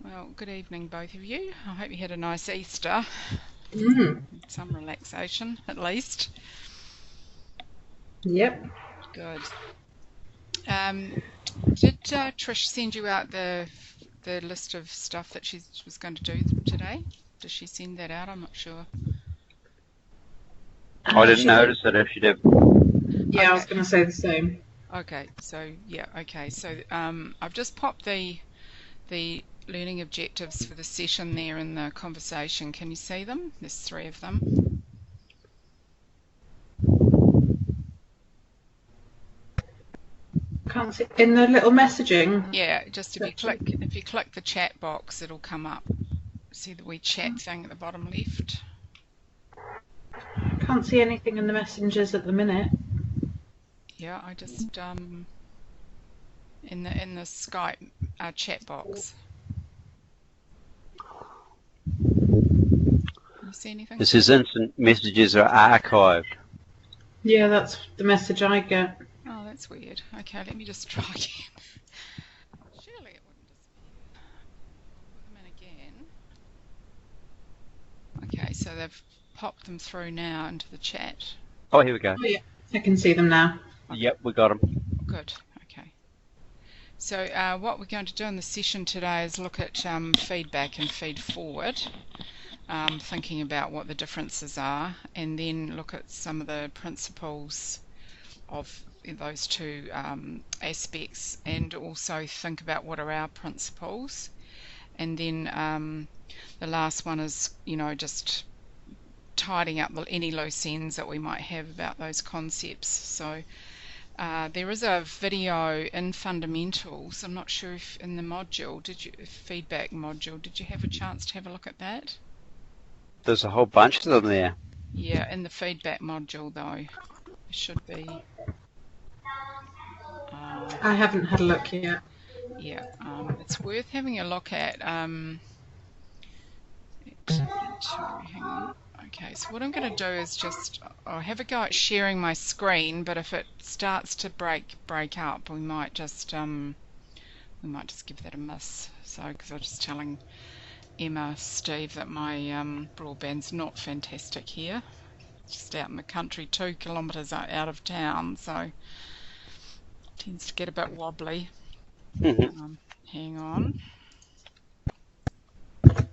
Well, good evening, both of you. I hope you had a nice Easter. Mm. Some relaxation, at least. Yep. Good. Did Trish send you out the list of stuff that she was going to do today? Does she send that out? I'm not sure. I didn't She did. notice it if she did. Yeah, I was Okay. going to say the same. Okay. So yeah. Okay. So I've just popped the learning objectives for the session there in the conversation. Can you see them? There's 3 of them. Can't see in the little messaging Yeah. Just section. if you click the chat box, it'll come up. See the wee chat thing at the bottom left? Can't see anything in the messengers at the minute. Yeah, I just in the Skype chat box. Can you see anything, It says Steve? instant messages are archived. Yeah, that's the message I get. Oh, that's weird. Okay, let me just try again. Surely it wouldn't disappear. I'll put them in again. Okay, so they've popped them through now into the chat. Oh, here we go. Oh, yeah. I can see them now. Okay, Yep, we got them. good. Okay. So what we're going to do in the session today is look at feedback and feed forward. Thinking about what the differences are, and then look at some of the principles of those 2 aspects, and also think about what are our principles. And then the last one is, just tidying up any loose ends that we might have about those concepts. So there is a video in Fundamentals. I'm not sure if in the module, feedback module, did you have a chance to have a look at that? There's a whole bunch of them there. Yeah, in the feedback module though, it should be. I haven't had a look yet. Yeah, it's worth having a look at. Hang on. Okay, so what I'm going to do is I'll have a go at sharing my screen, but if it starts to break up, we might just give that a miss. So, because I was just telling Emma, Steve, that my broadband's not fantastic here. Just out in the country, 2 kilometres out of town, so it tends to get a bit wobbly. Hang on. Like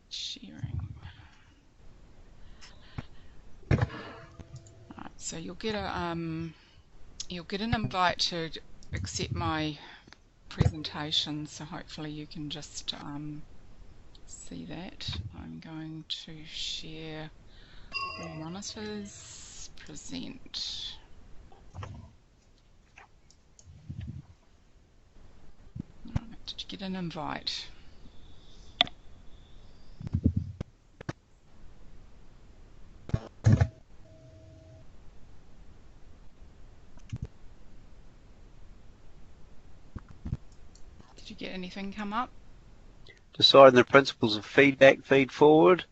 sharing. Right, so you'll get an invite to accept my presentation. So hopefully you can just see that. I'm going to share all monitors. Present. Right, did you get an invite? Did you get anything come up? Deciding the principles of feedback, feed forward,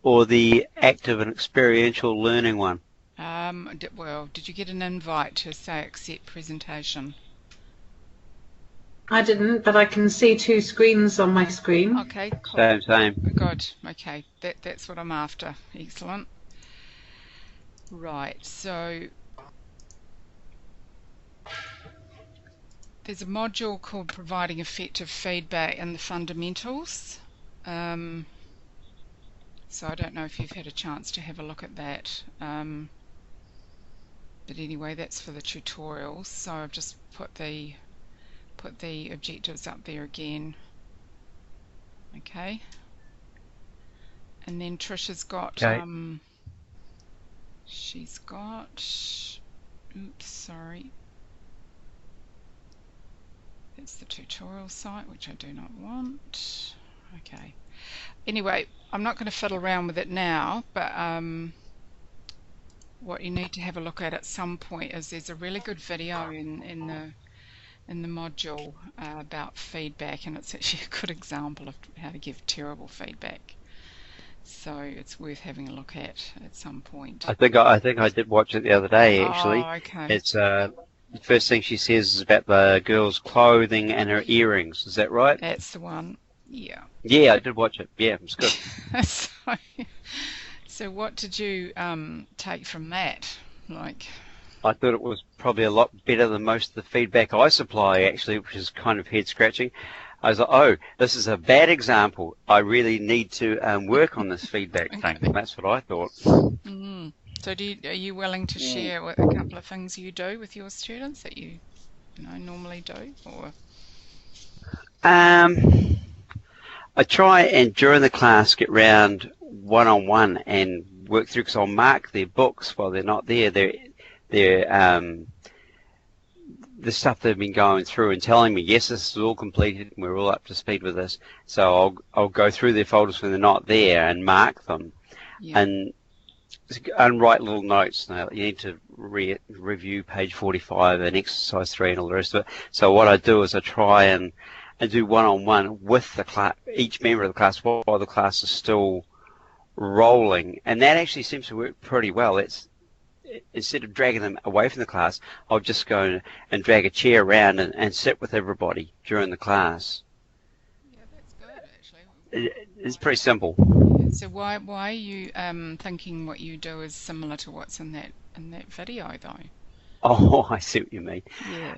or the active and experiential learning one. Did you get an invite to say accept presentation? I didn't, but I can see 2 screens on my screen. Okay, cool. Same. Good. Okay, that's what I'm after. Excellent. Right, so there's a module called Providing Effective Feedback in the Fundamentals. So I don't know if you've had a chance to have a look at that. But anyway, that's for the tutorials. So I've just put the objectives up there again. Okay. And then Trisha's got she's got oops, sorry. That's the tutorial site, which I do not want. Okay. Anyway, I'm not going to fiddle around with it now, but what you need to have a look at some point is there's a really good video in the module about feedback, and it's actually a good example of how to give terrible feedback. So it's worth having a look at some point. I think I did watch it the other day. Actually, Oh, okay. it's the first thing she says is about the girl's clothing and her earrings. Is that right? That's the one. Yeah. Yeah, I did watch it. Yeah, it was good. so, so what did you take from that? Like, I thought it was probably a lot better than most of the feedback I supply, actually, which is kind of head-scratching. I was like, oh, this is a bad example. I really need to work on this feedback thing. That's what I thought. mm. So are you willing to share a couple of things you do with your students that you normally do? Or I try and during the class get round one-on-one and work through, because I'll mark their books while they're not there. They're the stuff they've been going through and telling me, yes, this is all completed and we're all up to speed with this. So I'll go through their folders when they're not there and mark them, and write little notes. Now, you need to review page 45 and exercise 3 and all the rest of it. So what I do is I try and do one-on-one with the class, each member of the class, while the class is still rolling, and that actually seems to work pretty well. Instead of dragging them away from the class, I'll just go and drag a chair around and sit with everybody during the class. Yeah, that's good, actually. It's pretty simple. So why are you thinking what you do is similar to what's in that video, though? Oh, I see what you mean. Yeah.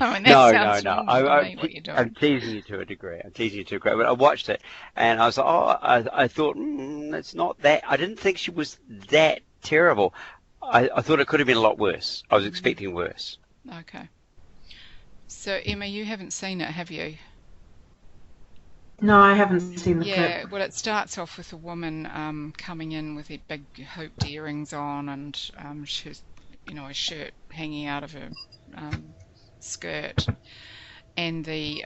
I mean, that sounds no. to me what you're doing. I'm teasing you to a degree. But I watched it, and I was like, I thought, it's not that. I didn't think she was that terrible. I thought it could have been a lot worse. I was expecting worse. Okay. So, Emma, you haven't seen it, have you? No, I haven't seen the clip. Yeah, well, it starts off with a woman coming in with her big hooped earrings on, and she's, a shirt hanging out of her skirt, and the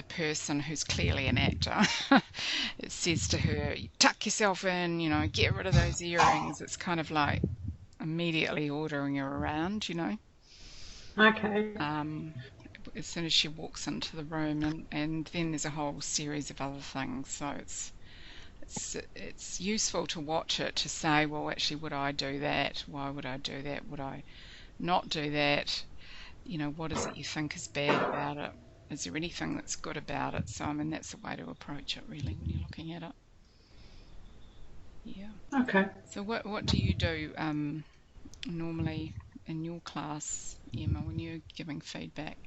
person who's clearly an actor, it says to her, "Tuck yourself in, get rid of those earrings." It's kind of like immediately ordering her around, Okay. as soon as she walks into the room, and then there's a whole series of other things. So it's useful to watch it to say, well, actually, would I do that? Why would I do that? Would I not do that? What is it you think is bad about it? Is there anything that's good about it? So, I mean, that's the way to approach it, really, when you're looking at it. Yeah. Okay. So what do you do normally in your class, Emma, when you're giving feedback?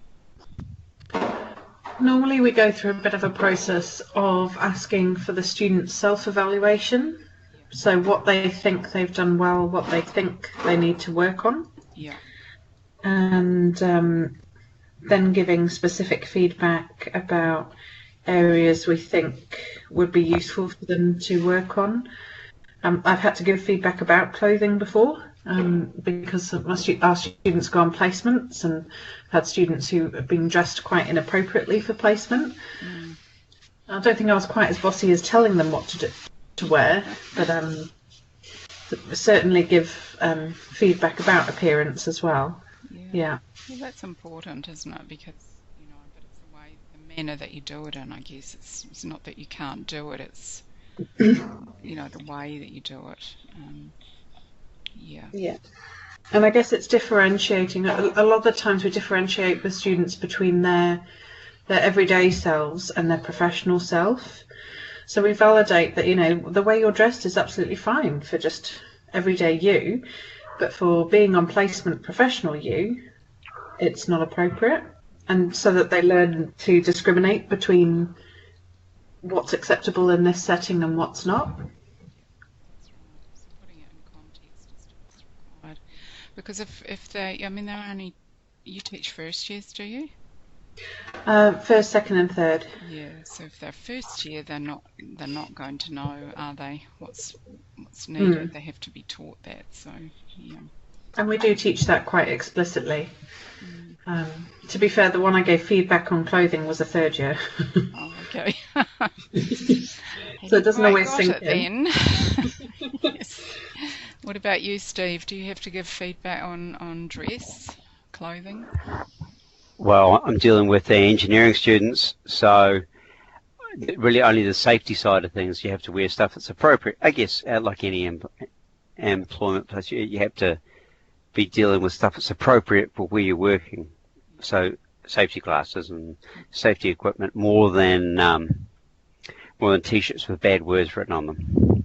Normally we go through a bit of a process of asking for the student's self-evaluation. So what they think they've done well, what they think they need to work on. Yeah. And then giving specific feedback about areas we think would be useful for them to work on. I've had to give feedback about clothing before, because our students go on placements, and had students who have been dressed quite inappropriately for placement. I don't think I was quite as bossy as telling them what to wear, but certainly give feedback about appearance as well. Yeah. Well, that's important, isn't it? Because but it's the way, the manner that you do it in. I guess it's not that you can't do it. It's the way that you do it. Yeah. And I guess it's differentiating. A lot of the times we differentiate with students between their everyday selves and their professional self. So we validate that, the way you're dressed is absolutely fine for just everyday you, but for being on placement professional you, it's not appropriate. And so that they learn to discriminate between what's acceptable in this setting and what's not. Putting it in context is what's required. Because if they're only, you teach first years, do you? First, second, and third. Yeah. So if they're first year, they're not going to know, are they? What's needed? They have to be taught that. So yeah. And we do teach that quite explicitly. To be fair, the one I gave feedback on clothing was a third year. Oh, okay. So it doesn't always sink in. Yes. What about you, Steve? Do you have to give feedback on dress, clothing? Well, I'm dealing with the engineering students, so really only the safety side of things. You have to wear stuff that's appropriate. I guess, like any employment place, you have to be dealing with stuff that's appropriate for where you're working. So safety glasses and safety equipment more than T-shirts with bad words written on them.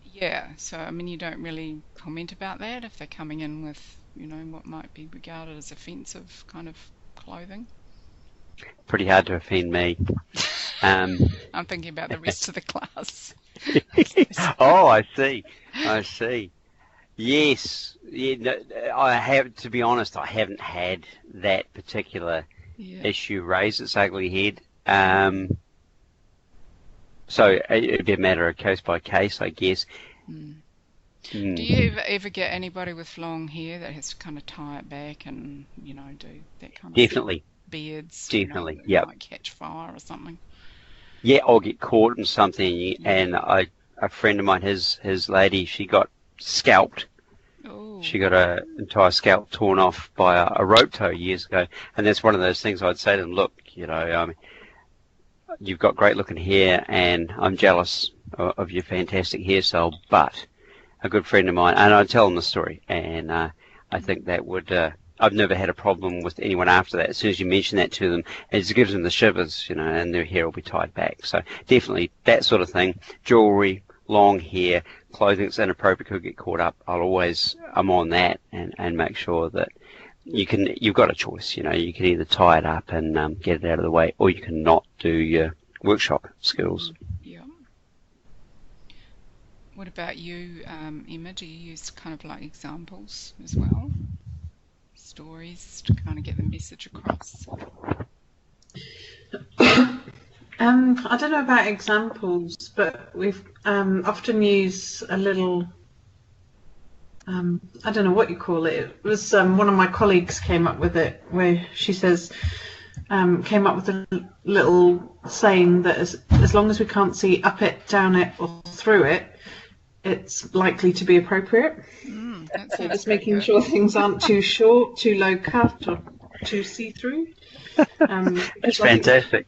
Yeah, so I mean, you don't really comment about that if they're coming in with, what might be regarded as offensive kind of clothing. Pretty hard to offend me. I'm thinking about the rest of the class. Oh, I see. Yes. Yeah, no, I have, to be honest, I haven't had that particular issue raise its ugly head. So it'd be a matter of case by case, I guess. Do you ever get anybody with long hair that has to kind of tie it back and, do that kind of Definitely. Beards? Definitely, yeah. Might catch fire or something. Yeah, I'll get caught in something, and a friend of mine, his lady, she got scalped. Oh. She got an entire scalp torn off by a rope tow years ago, and that's one of those things I'd say to them, look, you've got great looking hair, and I'm jealous of your fantastic hairstyle, but a good friend of mine, and I'd tell them the story, and I think that would, I've never had a problem with anyone after that. As soon as you mention that to them, it just gives them the shivers, and their hair will be tied back. So definitely that sort of thing, jewellery, long hair, clothing that's inappropriate could get caught up. I'm on that and make sure that you've got a choice, you can either tie it up and get it out of the way, or you can not do your workshop skills. Yeah. What about you, Emma? Do you use kind of like examples as well? Stories to kind of get the message across? I don't know about examples, but we've often used a little, I don't know what you call it. It was one of my colleagues came up with it, where she says, came up with a little saying that as long as we can't see up it, down it, or through it, it's likely to be appropriate. So just making sure things aren't too short, too low cut, or too see-through. That's fantastic.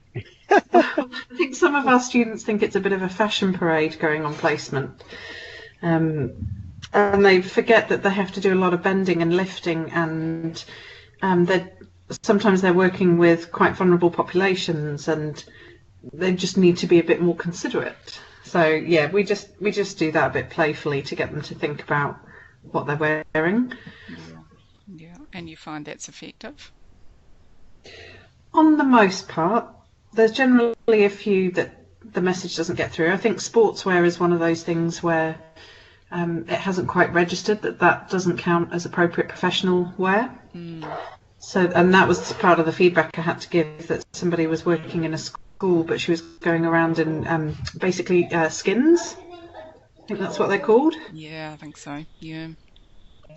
I think some of our students think it's a bit of a fashion parade going on placement. And they forget that they have to do a lot of bending and lifting, and sometimes they're working with quite vulnerable populations, and they just need to be a bit more considerate. So yeah, we just do that a bit playfully to get them to think about what they're wearing. Yeah. And you find that's effective? On the most part. There's generally a few that the message doesn't get through. I think sportswear is one of those things where it hasn't quite registered that doesn't count as appropriate professional wear. So, and that was part of the feedback I had to give, that somebody was working in a school, but she was going around in basically skins. I think that's what they're called. Yeah, I think so. Yeah,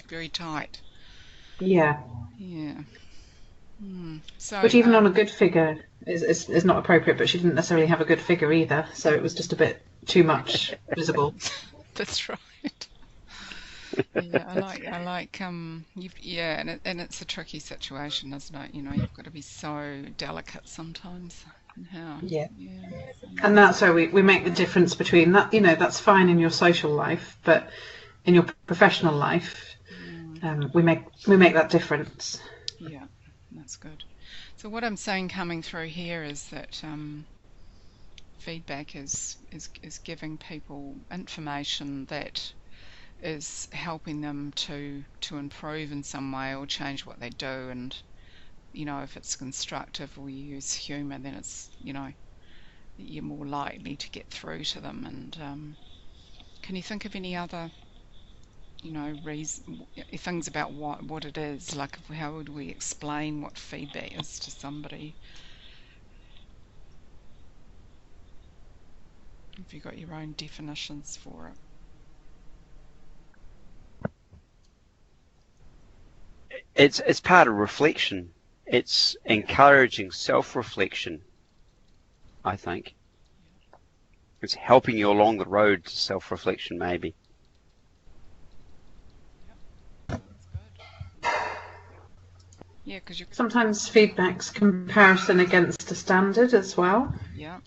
very tight. Yeah. So, which even on a good figure is not appropriate, but she didn't necessarily have a good figure either, so it was just a bit too much visible. That's right. Yeah, I like and it's a tricky situation, isn't it? You've got to be so delicate sometimes. Yeah. And that's where we make the difference between that. That's fine in your social life, but in your professional life, we make that difference. Yeah, that's good. So what I'm saying coming through here is that feedback is giving people information that is helping them to improve in some way or change what they do, and if it's constructive or you use humour, then it's you're more likely to get through to them. And can you think of any other things about what it is? Like, how would we explain what feedback is to somebody? Have you got your own definitions for it? It's part of reflection. It's encouraging self-reflection, I think. It's helping you along the road to self-reflection, maybe. Yeah, because sometimes feedback's comparison against a standard as well. Yeah.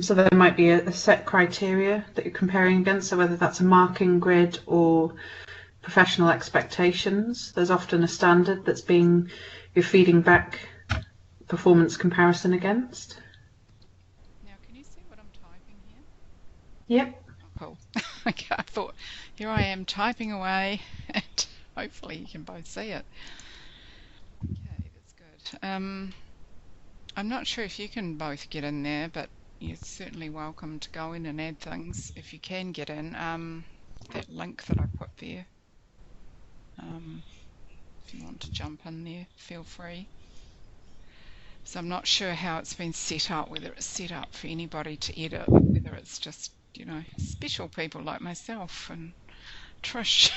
So there might be a set criteria that you're comparing against, so whether that's a marking grid or professional expectations. There's often a standard you're feeding back performance comparison against. Now, can you see what I'm typing here? Yep. Oh, cool. Okay, I thought, here I am typing away, and hopefully you can both see it. Okay, that's good. I'm not sure if you can both get in there, but you're certainly welcome to go in and add things if you can get in. That link that I put there, if you want to jump in there, feel free. So I'm not sure how it's been set up, whether it's set up for anybody to edit, whether it's just, special people like myself and Trish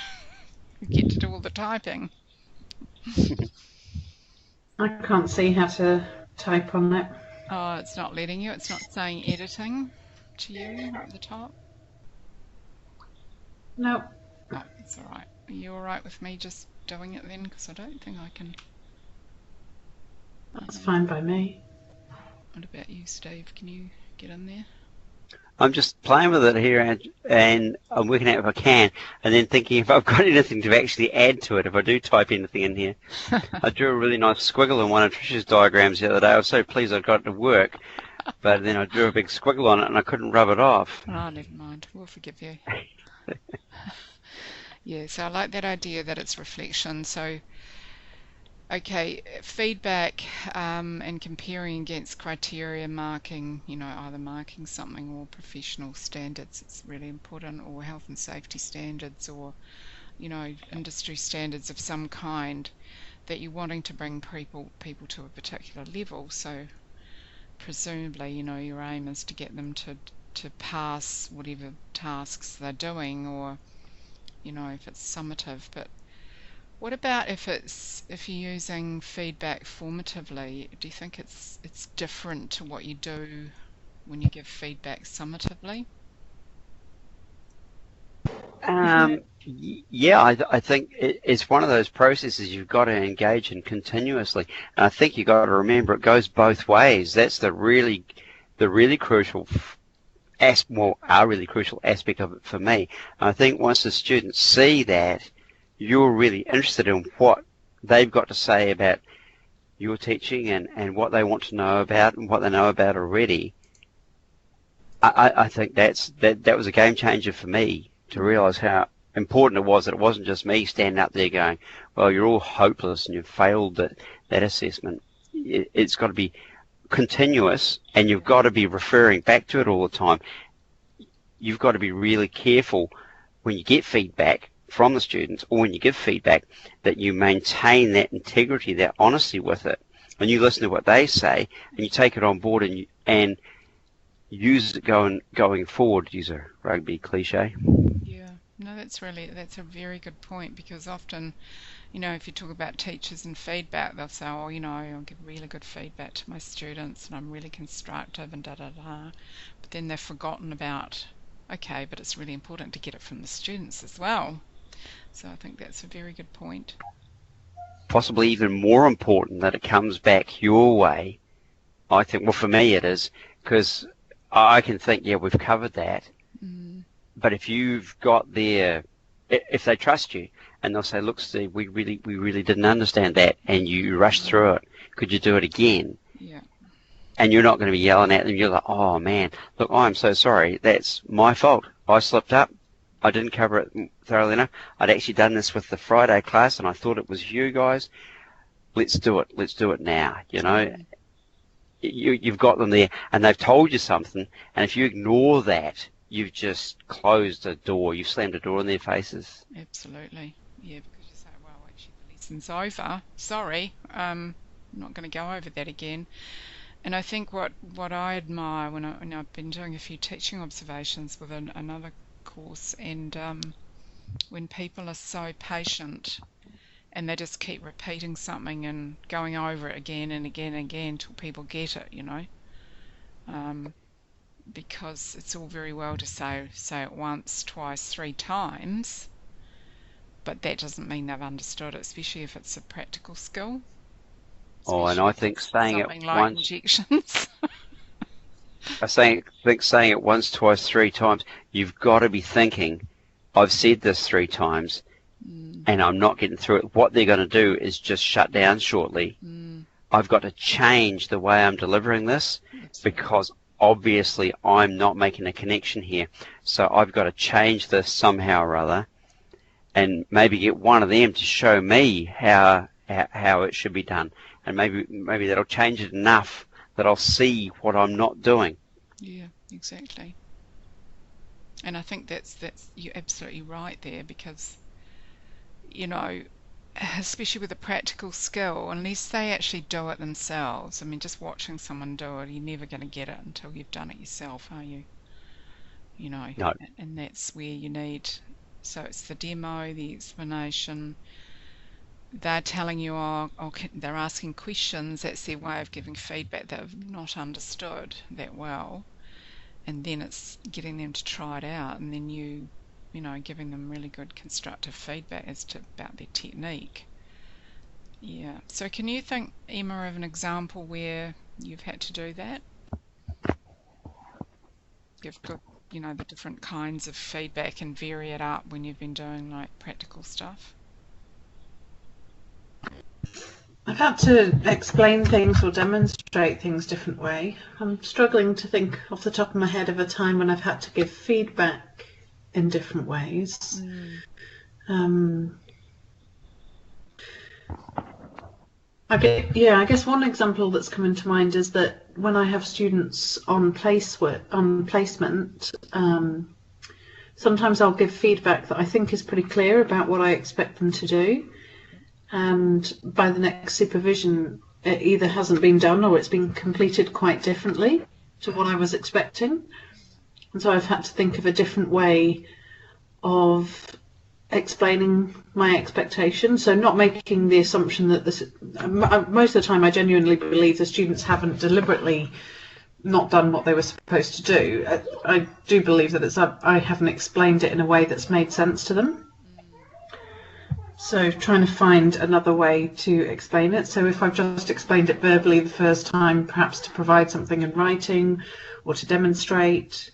who get to do all the typing. I can't see how to type on it. Oh, it's not letting you. It's not saying editing to you at the top. No. Oh, it's all right. Are you all right with me just doing it then? Because I don't think I can. That's fine by me. What about you, Steve? Can you get in there? I'm just playing with it here, and I'm working out if I can, and then thinking if I've got anything to actually add to it, if I do type anything in here. I drew a really nice squiggle in one of Trish's diagrams the other day. I was so pleased I got it to work, but then I drew a big squiggle on it and I couldn't rub it off. Oh, never mind. We'll forgive you. Yeah, so I like that idea that it's reflection. So, okay, feedback and comparing against criteria marking, either marking something or professional standards, it's really important, or health and safety standards, or, industry standards of some kind, that you're wanting to bring people to a particular level. So presumably, your aim is to get them to pass whatever tasks they're doing, or, if it's summative. But what about if you're using feedback formatively? Do you think it's different to what you do when you give feedback summatively? Yeah, I think it's one of those processes you've got to engage in continuously. And I think you've got to remember it goes both ways. That's the really crucial really crucial aspect of it for me. And I think once the students see that you're really interested in what they've got to say about your teaching and what they want to know about and what they know about already, I think that was a game changer for me, to realise how important it was that it wasn't just me standing up there going, well, you're all hopeless and you've failed that assessment. It's got to be continuous, and you've got to be referring back to it all the time. You've got to be really careful when you get feedback from the students, or when you give feedback, that you maintain that integrity, that honesty with it, and you listen to what they say and you take it on board and use it going forward. Use a rugby cliche. Yeah, no, that's a very good point, because often, if you talk about teachers and feedback, they'll say, oh, I'll give really good feedback to my students and I'm really constructive and da-da-da. But then they've forgotten about, okay, but it's really important to get it from the students as well. So I think that's a very good point. Possibly even more important that it comes back your way. I think, well, for me it is, because I can think, yeah, we've covered that. But if you've got if they trust you, and they'll say, look, Steve, we really didn't understand that, and you rushed through it. Could you do it again? Yeah. And you're not going to be yelling at them. You're like, oh, man, look, I'm so sorry. That's my fault. I slipped up. I didn't cover it thoroughly enough. I'd actually done this with the Friday class, and I thought it was you guys. Let's do it. Let's do it now, You've got them there, and they've told you something, and if you ignore that, you've just closed a door. You've slammed a door in their faces. Absolutely. Yeah, because you say, well, actually the lesson's over. Sorry, I'm not going to go over that again. And I think what I admire when I've been doing a few teaching observations with another course, and when people are so patient and they just keep repeating something and going over it again and again and again until people get it, because it's all very well to say it once, twice, 3 times, but that doesn't mean they've understood it, especially if it's a practical skill. Oh, and I think saying it like once, injections. I think saying it once, twice, 3 times, you've got to be thinking, I've said this 3 times. and I'm not getting through it, what they're going to do is just shut down shortly. I've got to change the way I'm delivering this because obviously I'm not making a connection here. So I've got to change this somehow or other and maybe get one of them to show me how it should be done. And maybe that'll change it enough that I'll see what I'm not doing. Yeah, exactly. And I think that's you're absolutely right there, because especially with a practical skill, unless they actually do it themselves. I mean, just watching someone do it, you're never going to get it until you've done it yourself, are you? No. And that's where you need. So it's the demo, the explanation. They're telling you, they're asking questions. That's their way of giving feedback that they've not understood that well. And then it's getting them to try it out, and then giving them really good constructive feedback about their technique. Yeah. So can you think, Emma, of an example where you've had to do that? You've got, the different kinds of feedback and vary it up when you've been doing like practical stuff. I've had to explain things or demonstrate things different way. I'm struggling to think off the top of my head of a time when I've had to give feedback in different ways. I guess one example that's coming to mind is that when I have students on placement, sometimes I'll give feedback that I think is pretty clear about what I expect them to do, and by the next supervision it either hasn't been done or it's been completed quite differently to what I was expecting. And so I've had to think of a different way of explaining my expectations. So not making the assumption that most of the time I genuinely believe the students haven't deliberately not done what they were supposed to do. I do believe that I haven't explained it in a way that's made sense to them. So trying to find another way to explain it. So if I've just explained it verbally the first time, perhaps to provide something in writing or to demonstrate.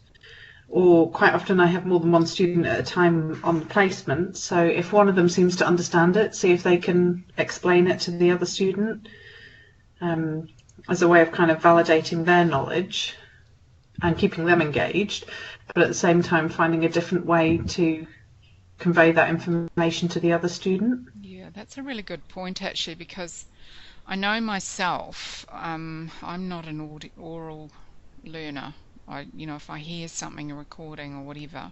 Or quite often I have more than one student at a time on the placement. So if one of them seems to understand it, see if they can explain it to the other student as a way of kind of validating their knowledge and keeping them engaged, but at the same time finding a different way to convey that information to the other student. Yeah, that's a really good point actually, because I know myself, I'm not an oral learner. If I hear something, a recording or whatever,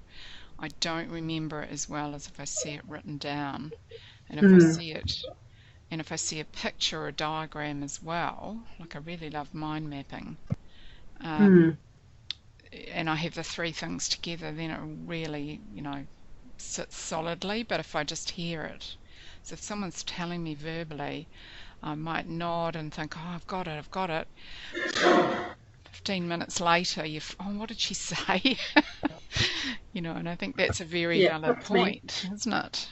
I don't remember it as well as if I see it written down. And if I see a picture or a diagram as well, like I really love mind mapping, and I have the three things together, then it really, sits solidly. But if I just hear it, so if someone's telling me verbally, I might nod and think, oh, I've got it. 15 minutes later, what did she say? And I think that's a very valid point, isn't it?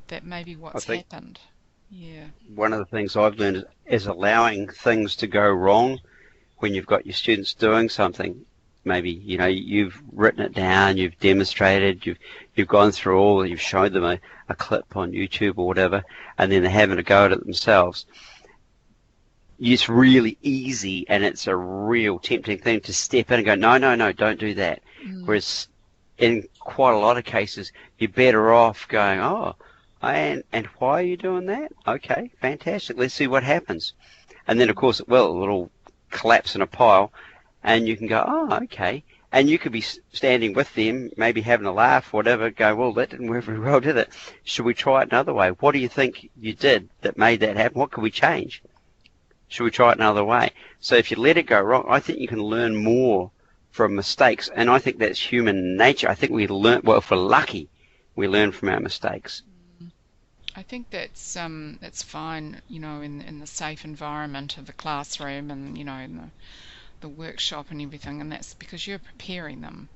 That may be what's happened. Yeah. One of the things I've learned is allowing things to go wrong when you've got your students doing something. Maybe, you've written it down, you've demonstrated, you've gone through all, you've showed them a clip on YouTube or whatever, and then they're having a go at it themselves. It's really easy, and it's a real tempting thing to step in and go, no, don't do that. Whereas in quite a lot of cases, you're better off going, and why are you doing that? Okay, fantastic. Let's see what happens. And then, of course, it'll collapse in a pile, and you can go, okay. And you could be standing with them, maybe having a laugh, whatever, go, well, that didn't work very well, did it? Should we try it another way? What do you think you did that made that happen? What could we change? Should we try it another way? So if you let it go wrong, I think you can learn more from mistakes, and I think that's human nature. I think we learn, well, if we're lucky, we learn from our mistakes. I think that's fine, in the safe environment of the classroom and, in the workshop and everything, and that's because you're preparing them.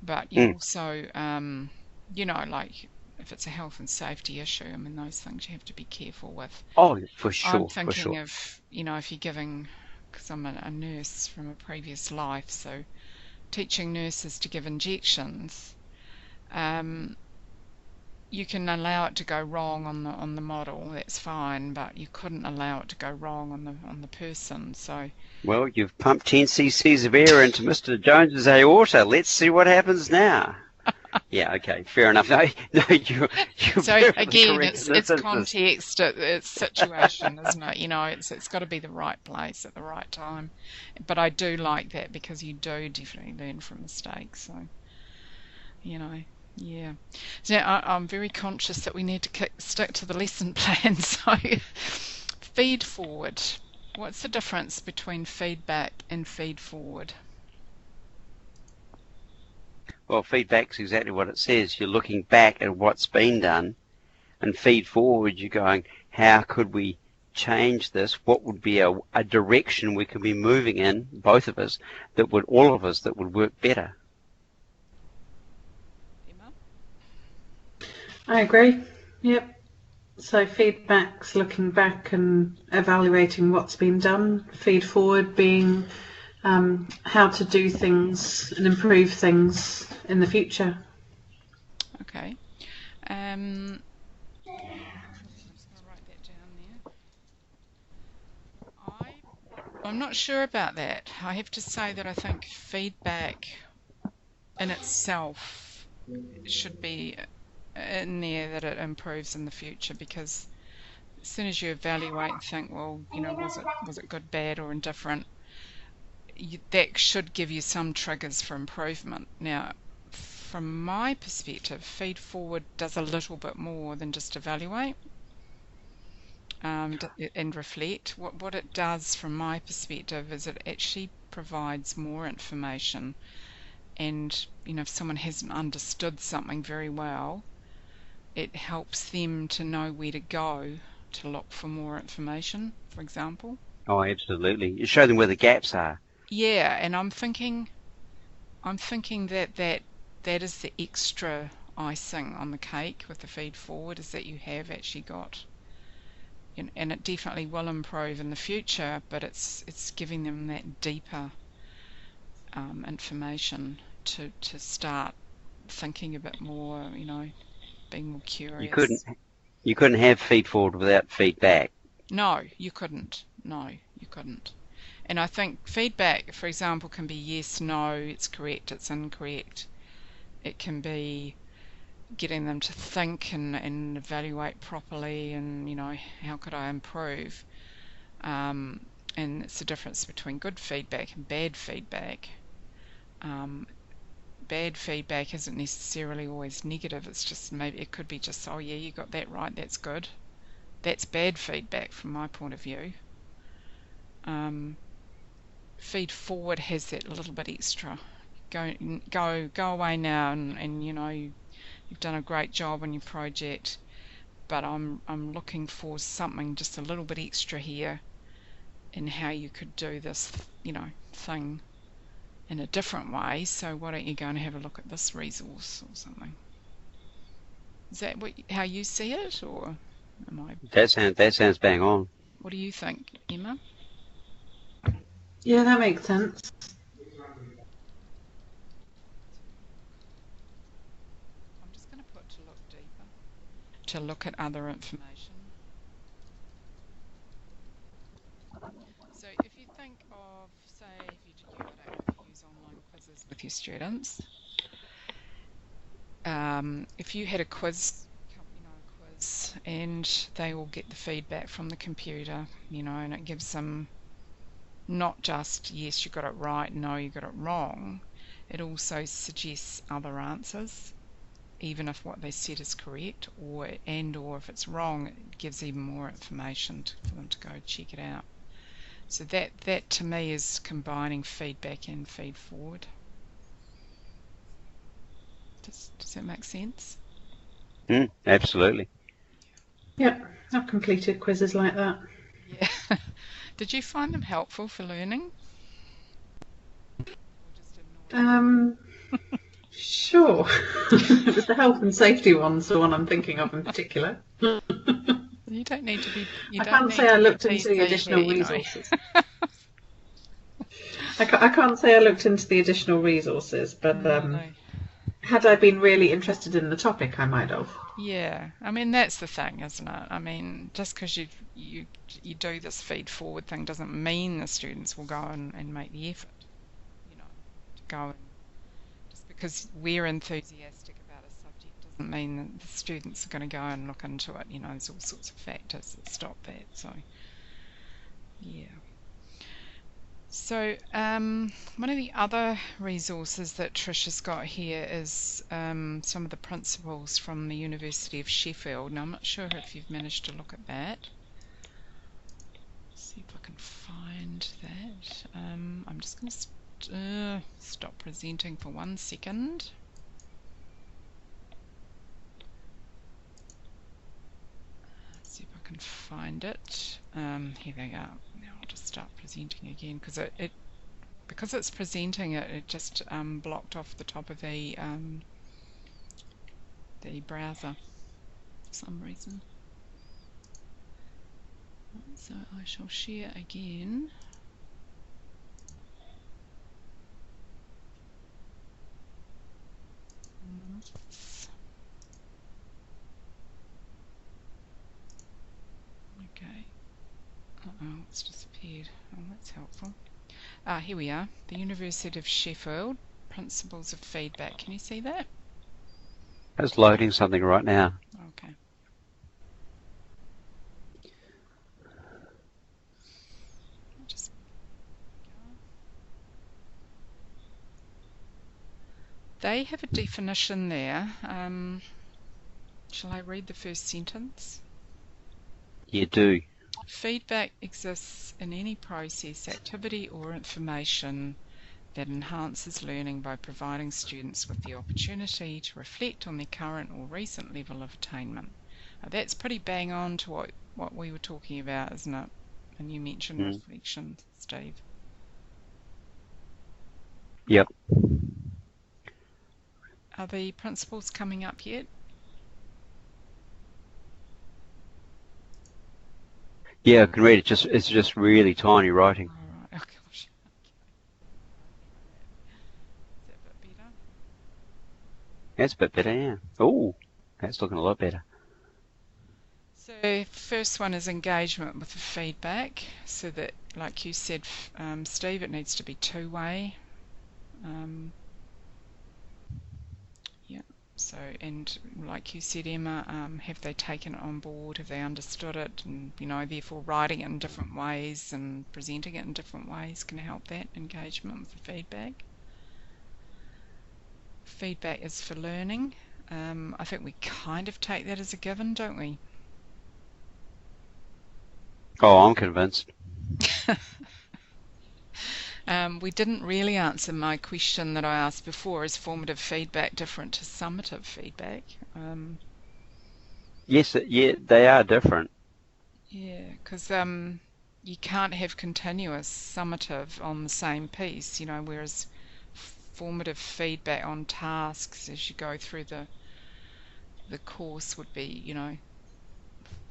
But you also, like if it's a health and safety issue, I mean, those things you have to be careful with. Oh, for sure. I'm thinking of, if you're giving, because I'm a nurse from a previous life, so teaching nurses to give injections, you can allow it to go wrong on the model, that's fine, but you couldn't allow it to go wrong on the person. So Well, you've pumped 10 cc's of air into Mr. Jones's aorta. Let's see what happens now. Yeah, okay, fair enough. No, you're so perfectly again, correct it's in this instance. context, it's situation, isn't it? You know, it's got to be the right place at the right time. But I do like that because you do definitely learn from mistakes. So, you know, yeah. So I'm very conscious that we need to stick to the lesson plan. So, feed forward. What's the difference between feedback and feed forward? Well, feedback's exactly what it says. You're looking back at what's been done, and feed forward, you're going, how could we change this? What would be a direction we could be moving in, both of us, all of us, that would work better? Emma? I agree. Yep. So feedback's looking back and evaluating what's been done. Feed forward being how to do things and improve things in the future. Okay. I'm just going to write that down there. I'm not sure about that. I have to say that I think feedback in itself should be in there, that it improves in the future, because as soon as you evaluate and think, well, you know, was it good, bad, or indifferent, that should give you some triggers for improvement. Now, from my perspective, feed forward does a little bit more than just evaluate and reflect. What it does from my perspective is it actually provides more information, and you know, if someone hasn't understood something very well, it helps them to know where to go to look for more information, for example. Oh, absolutely. You show them where the gaps are. Yeah, and I'm thinking that is the extra icing on the cake with the feed forward, is that you have actually got, and it definitely will improve in the future, but it's giving them that deeper information to start thinking a bit more, you know, being more You curious. couldn't have feed forward without feedback. No, you couldn't. No, you couldn't. And I think feedback, for example, can be yes, no, it's correct, it's incorrect. It can be getting them to think and evaluate properly, and you know, how could I improve? And it's the difference between good feedback and bad feedback. Bad feedback isn't necessarily always negative. It's just, maybe it could be just, oh yeah, you got that right, that's good. That's bad feedback from my point of view. Feed forward has that little bit extra. Go away now, and you know, you've done a great job on your project, but I'm looking for something just a little bit extra here in how you could do this, you know, thing in a different way. So why don't you go and have a look at this resource or something? Is that how you see it, or am I? That sounds bang on. What do you think, Emma? Yeah, that makes sense. I'm just going to put to look deeper, to look at other information. So if you think of, say, if you I don't know if you use online quizzes with your students. If you had a quiz, you know, a quiz, and they all get the feedback from the computer, you know, and it gives them not just yes, you got it right, no, you got it wrong. It also suggests other answers, even if what they said is correct, or if it's wrong, it gives even more information for them to go check it out. So that to me is combining feedback and feed forward. Does that make sense? Absolutely. Yep, I've completed quizzes like that. Yeah. Did you find them helpful for learning? Or just annoying? Sure. It was the health and safety one's the one I'm thinking of in particular. You don't need to be. I can't say I looked into the additional resources. I can't say I looked into the additional resources, but No. had I been really interested in the topic, I might have. Yeah, I mean that's the thing, isn't it? I mean, just because you do this feed forward thing doesn't mean the students will go and make the effort, to go and just because we're enthusiastic about a subject doesn't mean that the students are going to go and look into it. There's all sorts of factors that stop that. So, yeah. So, one of the other resources that Trisha's got here is some of the principles from the University of Sheffield. Now, I'm not sure if you've managed to look at that. See if I can find that. I'm just going to stop presenting for 1 second. See if I can find it. Here they are. Now I'll just start presenting again because because it's presenting it just blocked off the top of the browser for some reason. So I shall share again. Okay. Uh-oh, it's disappeared. Oh, that's helpful. Here we are. The University of Sheffield, Principles of Feedback. Can you see that? It's loading something right now. Okay. They have a definition there. Shall I read the first sentence? You do. Feedback exists in any process, activity or information that enhances learning by providing students with the opportunity to reflect on their current or recent level of attainment. That's pretty bang on to what we were talking about, isn't it? And you mentioned reflection, Steve. Yep. Are the principles coming up yet? Yeah, I can read it. It's just really tiny writing. All right. Oh, gosh. Is that a bit better? That's a bit better, yeah. Oh, that's looking a lot better. So first one is engagement with the feedback, so that, like you said, Steve, it needs to be two-way. Yeah. So, and like you said, Emma, have they taken it on board? Have they understood it? And therefore writing it in different ways and presenting it in different ways can help that engagement with the feedback. Feedback is for learning. I think we kind of take that as a given, don't we? Oh, I'm convinced. We didn't really answer my question that I asked before. Is formative feedback different to summative feedback? Yes, yeah, they are different. Yeah, because you can't have continuous summative on the same piece, whereas formative feedback on tasks as you go through the course would be,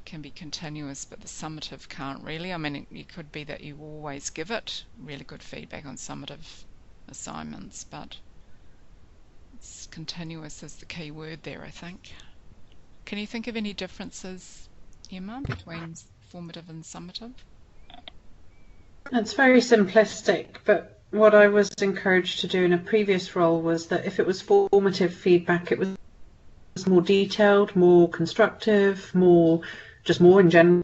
can be continuous, but the summative can't really. I mean, it could be that you always give it really good feedback on summative assignments, but it's continuous is the key word there, I think. Can you think of any differences, Emma, between formative and summative? It's very simplistic, but what I was encouraged to do in a previous role was that if it was formative feedback, it was more detailed, more constructive, more in general.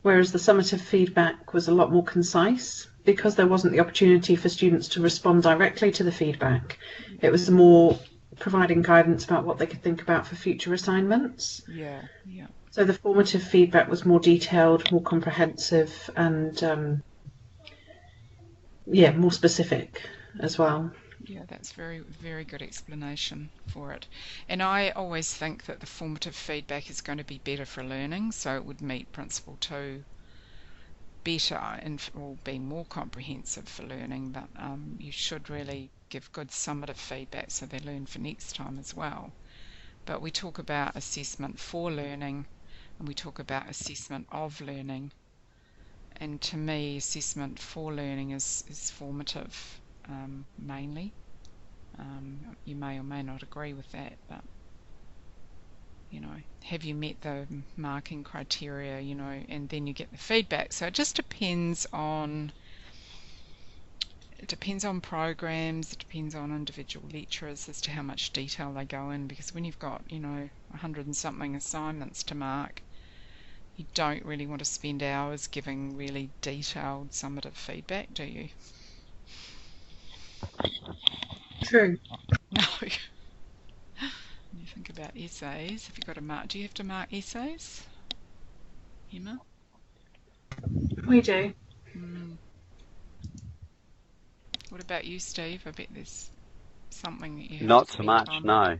Whereas the summative feedback was a lot more concise because there wasn't the opportunity for students to respond directly to the feedback. It was more providing guidance about what they could think about for future assignments. Yeah. So the formative feedback was more detailed, more comprehensive, and more specific as well. Yeah, that's very, very good explanation for it. And I always think that the formative feedback is going to be better for learning, so it would meet Principle 2 better and will be more comprehensive for learning, but you should really give good summative feedback so they learn for next time as well. But we talk about assessment for learning and we talk about assessment of learning, and to me assessment for learning is formative mainly. You may or may not agree with that, but have you met the marking criteria, and then you get the feedback. So it just depends on programs, it depends on individual lecturers as to how much detail they go in, because when you've got 100 and something assignments to mark, you don't really want to spend hours giving really detailed summative feedback, do you? True. No. When you think about essays, have you got to mark? Do you have to mark essays, Emma? We do. What about you, Steve? I bet there's something that you have Not to so spend much, time. no.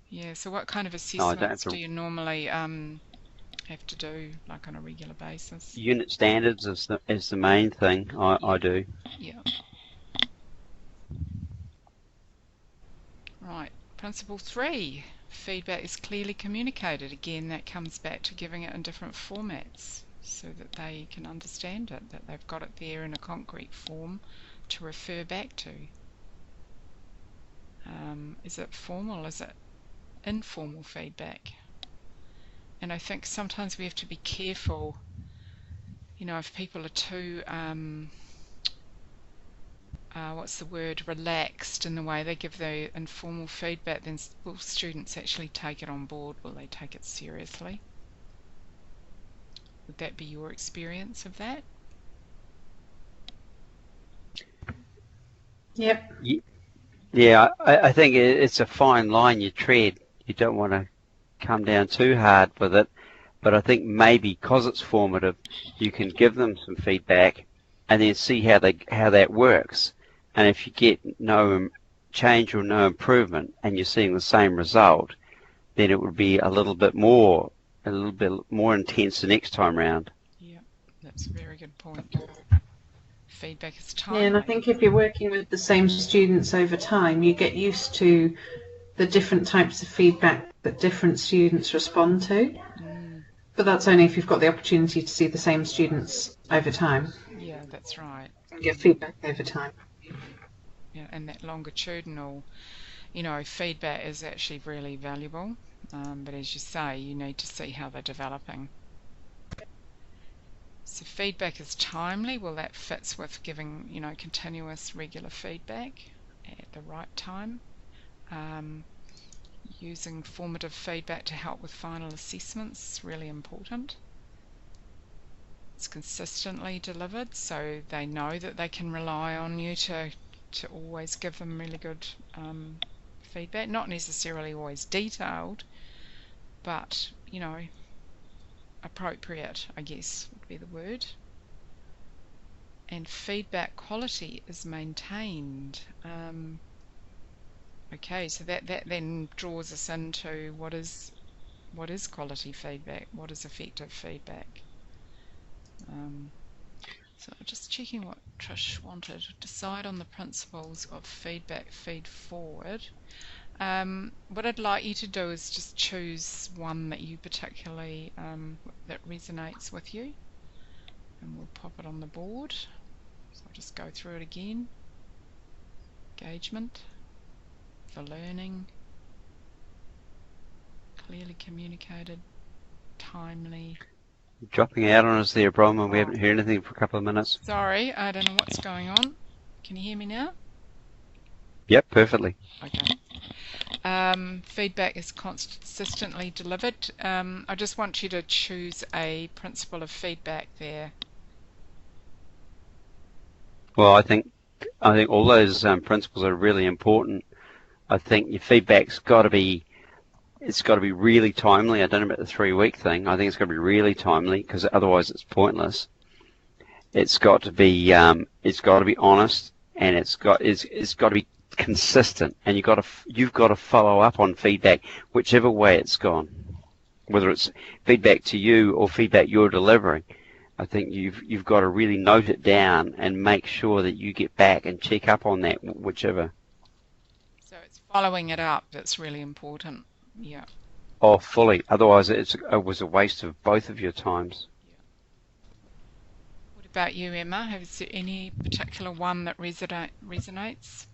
Yeah. So what kind of No, I don't have assessments to. do you normally have to do, like on a regular basis? Unit standards is the main thing I do. Yeah. Right. Principle 3. Feedback is clearly communicated. Again, that comes back to giving it in different formats so that they can understand it, that they've got it there in a concrete form to refer back to. Is it formal? Is it informal feedback? And I think sometimes we have to be careful, if people are too, relaxed in the way they give the informal feedback, then will students actually take it on board? Will they take it seriously? Would that be your experience of that? Yep. Yeah, I think it's a fine line you tread. You don't want to come down too hard with it, but I think maybe because it's formative, you can give them some feedback and then see how that works. And if you get no change or no improvement, and you're seeing the same result, then it would be a little bit more intense the next time round. Yeah, that's a very good point. Feedback is timely. Yeah, and I think if you're working with the same students over time, you get used to the different types of feedback that different students respond to. But that's only if you've got the opportunity to see the same students over time. Yeah, that's right. And get feedback over time. Yeah, and that longitudinal, feedback is actually really valuable. But as you say, you need to see how they're developing. So feedback is timely. Well, that fits with giving, continuous, regular feedback at the right time. Using formative feedback to help with final assessments is really important. It's consistently delivered, so they know that they can rely on you to always give them really good feedback. Not necessarily always detailed, but, appropriate, I guess, would be the word. And feedback quality is maintained. Okay, so that then draws us into what is quality feedback, what is effective feedback. So just checking what Trish wanted. Decide on the principles of feedback, feed forward. What I'd like you to do is just choose one that you particularly, that resonates with you. And we'll pop it on the board. So I'll just go through it again. Engagement, for learning, clearly communicated, timely. You're dropping out on us there, Brom, and we haven't heard anything for a couple of minutes. Sorry, I don't know what's going on. Can you hear me now? Yep, perfectly. Okay. Feedback is consistently delivered. I just want you to choose a principle of feedback there. Well, I think all those principles are really important. I think your feedback's got to be really timely. I don't know about the 3-week thing. I think it's got to be really timely because otherwise it's pointless. It's got to be honest, and it's got to be consistent, and you've got to follow up on feedback whichever way it's gone, whether it's feedback to you or feedback you're delivering. I think you've got to really note it down and make sure that you get back and check up on that, whichever. So it's following it up that's really important. Yeah. Oh, fully. Otherwise, it was a waste of both of your times. Yeah. What about you, Emma? Is there any particular one that resonates?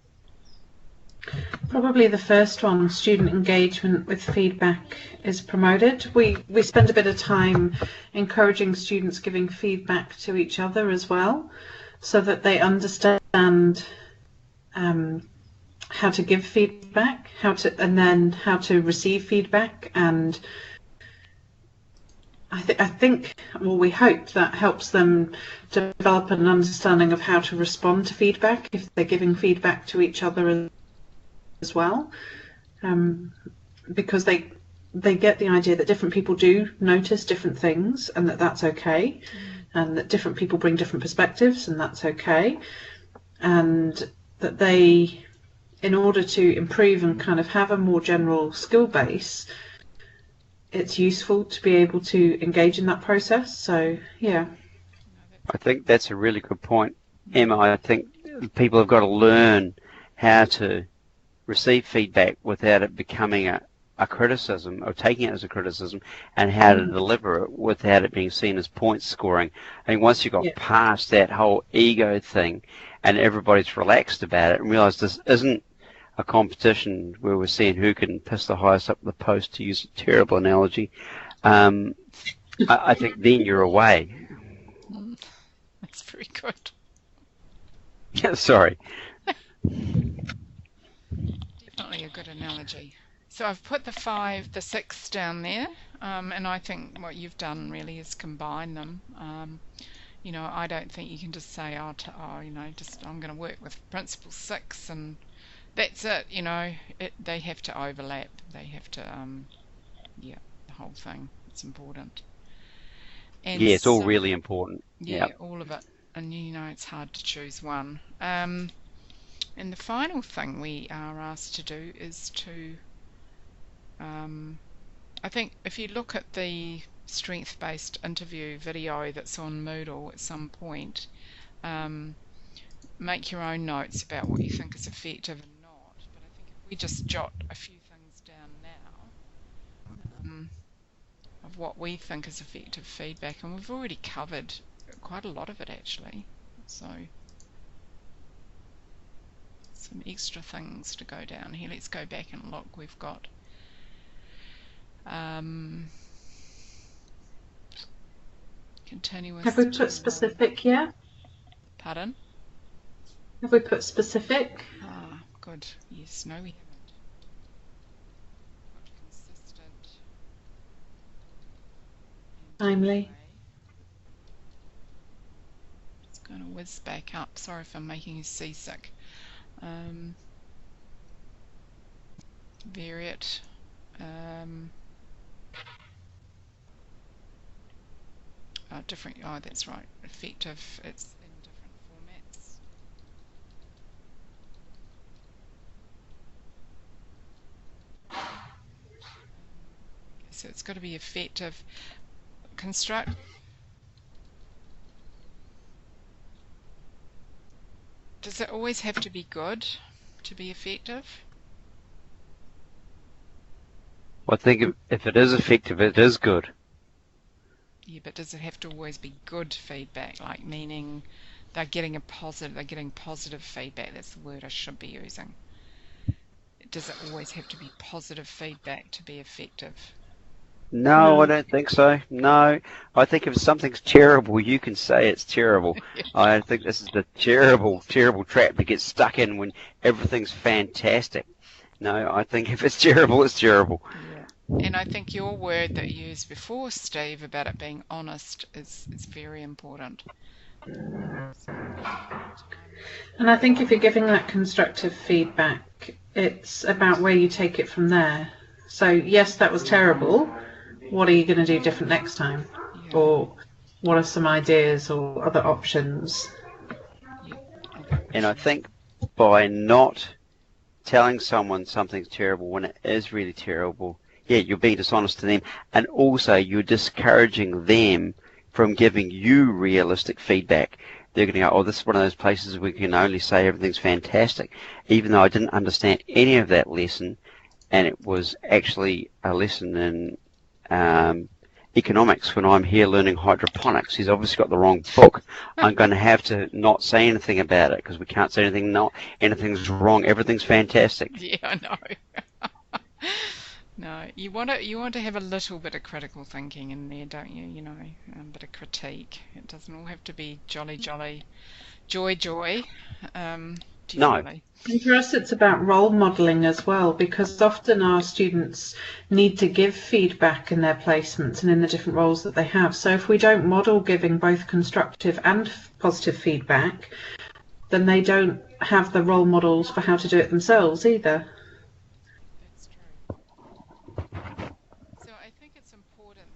Probably the first one, student engagement with feedback is promoted. We spend a bit of time encouraging students giving feedback to each other as well, so that they understand how to give feedback, and then how to receive feedback. And I think, well, we hope that helps them develop an understanding of how to respond to feedback if they're giving feedback to each other as well, because they get the idea that different people do notice different things, and that's okay, and that different people bring different perspectives, and that's okay, and that they, in order to improve and kind of have a more general skill base, it's useful to be able to engage in that process. So yeah, I think that's a really good point, Emma. I think people have got to learn how to receive feedback without it becoming a criticism, or taking it as a criticism, and how to deliver it without it being seen as point scoring. I think once you got past that whole ego thing and everybody's relaxed about it and realised this isn't a competition where we're seeing who can piss the highest up the post, to use a terrible analogy, I think then you're away. That's very good. Yeah, sorry. Definitely a good analogy. So I've put the 6 down there, and I think what you've done really is combine them. You know, I don't think you can just say, you know, just I'm going to work with principle 6 and that's it. You know, they have to overlap. They have to, yeah, the whole thing. It's important. And yeah, it's all so, really important. Yeah, all of it. And you know, it's hard to choose one. And the final thing we are asked to do is to, I think if you look at the strength-based interview video that's on Moodle at some point, make your own notes about what you think is effective and not. But I think if we just jot a few things down now, of what we think is effective feedback, and we've already covered quite a lot of it actually. So some extra things to go down here. Let's go back and look. We've got continuous. Have we put specific yet? Pardon? Have we put specific? Ah, good. Yes, no we haven't. Got consistent. Timely. It's going to whiz back up. Sorry if I'm making you seasick. Vary it. Different. Oh, that's right. Effective. It's in different formats. So it's got to be effective. Construct. Does it always have to be good to be effective? Well, I think if it is effective, it is good. Yeah, but does it have to always be good feedback? Like meaning they're getting positive feedback. That's the word I should be using. Does it always have to be positive feedback to be effective? No, I don't think so. No, I think if something's terrible, you can say it's terrible. I think this is the terrible, terrible trap to get stuck in when everything's fantastic. No, I think if it's terrible, it's terrible. Yeah. And I think your word that you used before, Steve, about it being honest is very important. And I think if you're giving that constructive feedback, it's about where you take it from there. So yes, that was terrible. What are you going to do different next time? Yeah. Or what are some ideas or other options? And I think by not telling someone something's terrible when it is really terrible, yeah, you're being dishonest to them, and also you're discouraging them from giving you realistic feedback. They're going to go, oh, this is one of those places we can only say everything's fantastic, even though I didn't understand any of that lesson, and it was actually a lesson in economics when I'm here learning hydroponics. He's obviously got the wrong book. I'm going to have to not say anything about it because we can't say anything. No, anything's wrong. Everything's fantastic. Yeah, I know. No, you want to have a little bit of critical thinking in there, don't you? You know, a bit of critique. It doesn't all have to be jolly, jolly, joy. No. Definitely. And for us, it's about role modelling as well, because often our students need to give feedback in their placements and in the different roles that they have. So if we don't model giving both constructive and positive feedback, then they don't have the role models for how to do it themselves either. That's true. So I think it's important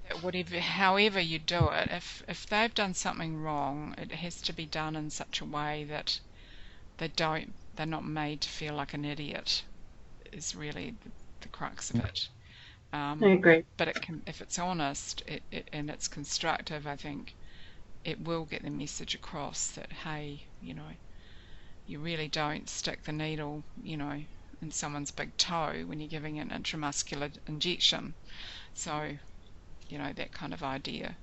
that however you do it, if they've done something wrong, it has to be done in such a way that they're not made to feel like an idiot, is really the crux of it. I agree. But if it's honest and it's constructive, I think it will get the message across that, hey, you know, you really don't stick the needle, you know, in someone's big toe when you're giving an intramuscular injection. So, you know, that kind of idea.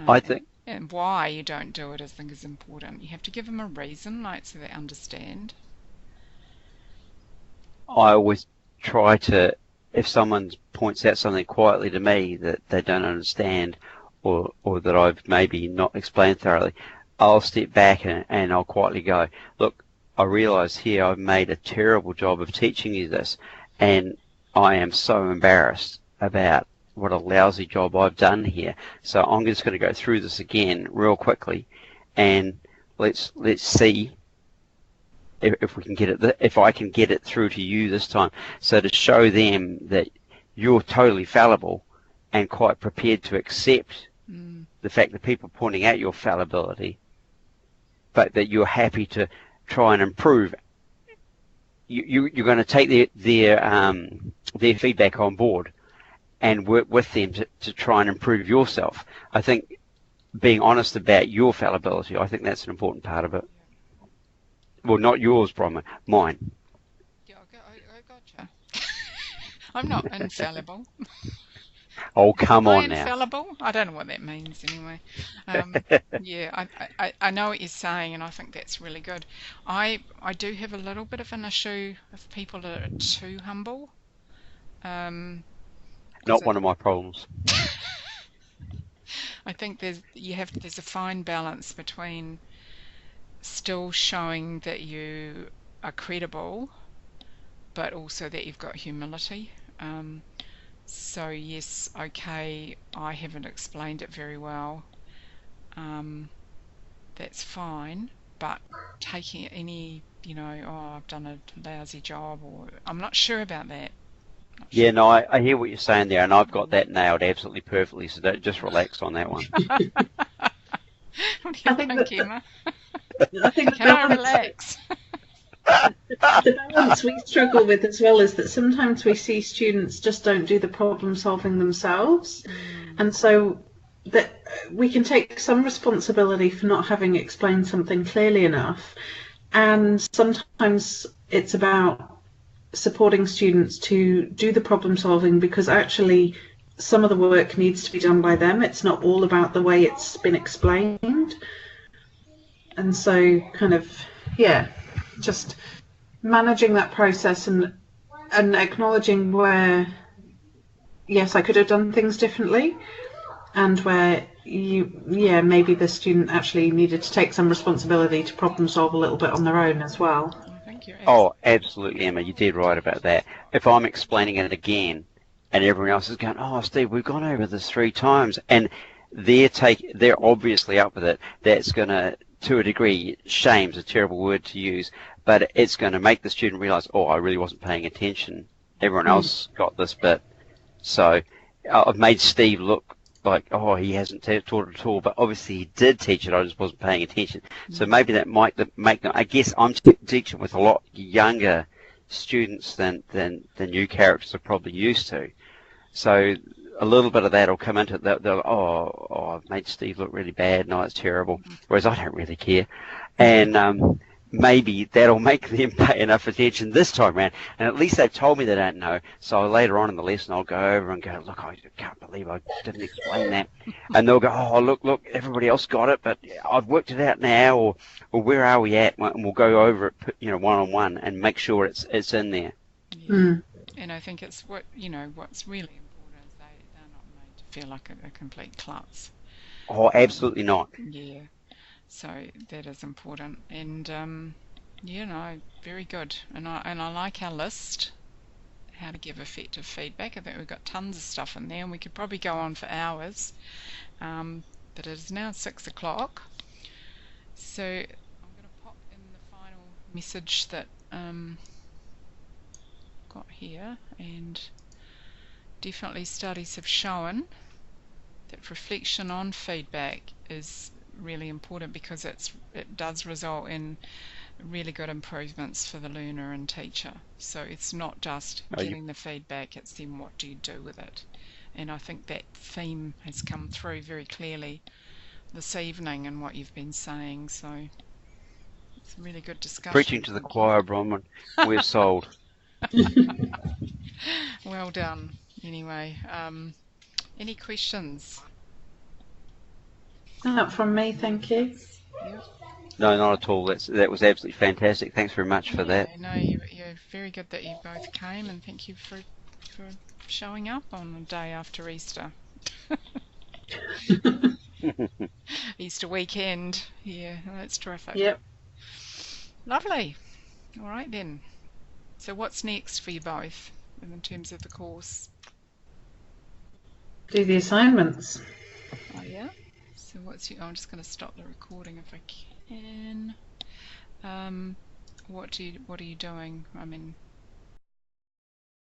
I think. And why you don't do it, I think, is important. You have to give them a reason, like, so they understand. I always try to, if someone points out something quietly to me that they don't understand or that I've maybe not explained thoroughly, I'll step back and I'll quietly go, look, I realise here I've made a terrible job of teaching you this, and I am so embarrassed about what a lousy job I've done here. So I'm just going to go through this again real quickly, and let's see if we can get it. If I can get it through to you this time, so to show them that you're totally fallible and quite prepared to accept the fact that people are pointing out your fallibility, but that you're happy to try and improve. You're going to take their feedback on board and work with them to try and improve yourself. I think being honest about your fallibility, I think that's an important part of it. Well, not yours, Brahma, mine. Yeah, I gotcha. I'm not infallible. Oh, come on now. Infallible? I don't know what that means anyway. Yeah, I know what you're saying, and I think that's really good. I do have a little bit of an issue if people are too humble. Not one of my problems. I think there's a fine balance between still showing that you are credible, but also that you've got humility. So yes, okay, I haven't explained it very well. That's fine, but taking any, you know, oh, I've done a lousy job, or I'm not sure about that. Yeah, no, I hear what you're saying there, and I've got that nailed absolutely perfectly, so don't just relax on that one. What do you think, Emma? I think Can I relax? the balance we struggle with as well is that sometimes we see students just don't do the problem solving themselves, and so that we can take some responsibility for not having explained something clearly enough, and sometimes it's about supporting students to do the problem solving because actually some of the work needs to be done by them. It's not all about the way it's been explained. And so kind of, yeah, just managing that process and acknowledging where, yes, I could have done things differently, and where maybe the student actually needed to take some responsibility to problem solve a little bit on their own as well. Oh, absolutely, Emma, you did right about that. If I'm explaining it again and everyone else is going, oh, Steve, we've gone over this 3 times, and they're obviously up with it, that's going to a degree, shame's a terrible word to use, but it's going to make the student realise, oh, I really wasn't paying attention. Everyone else got this bit. So I've made Steve look like, oh, he hasn't taught it at all, but obviously he did teach it, I just wasn't paying attention. So maybe that might make them, I guess I'm teaching with a lot younger students than new characters are probably used to. So a little bit of that will come into it. They'll I've made Steve look really bad, no, it's terrible, whereas I don't really care. And maybe that'll make them pay enough attention this time around. And at least they've told me they don't know. So later on in the lesson, I'll go over and go, look, I can't believe I didn't explain that. And they'll go, oh, look, everybody else got it, but I've worked it out now, or where are we at? And we'll go over it, one-on-one and make sure it's in there. Yeah. And I think it's what's really important is they're not made to feel like a complete klutz. Oh, absolutely not. Yeah. So that is important, and very good. And I like our list, how to give effective feedback. I think we've got tons of stuff in there, and we could probably go on for hours. But it is now 6 o'clock, so I'm going to pop in the final message that got here, and definitely studies have shown that reflection on feedback is really important because it does result in really good improvements for the learner and teacher. So it's not just getting the feedback, it's then what do you do with it. And I think that theme has come through very clearly this evening in what you've been saying. So it's a really good discussion. Preaching to the choir, Bronwyn. We're sold. Well done. Anyway, any questions? Not from me, thank you. Yep. No, not at all. That was absolutely fantastic. Thanks very much for that. No, you're very good that you both came, and thank you for showing up on the day after Easter. Easter weekend. Yeah, that's terrific. Yep. Lovely. All right then. So what's next for you both in terms of the course? Do the assignments. Oh yeah. So I'm just going to stop the recording if I can. What are you doing? I mean,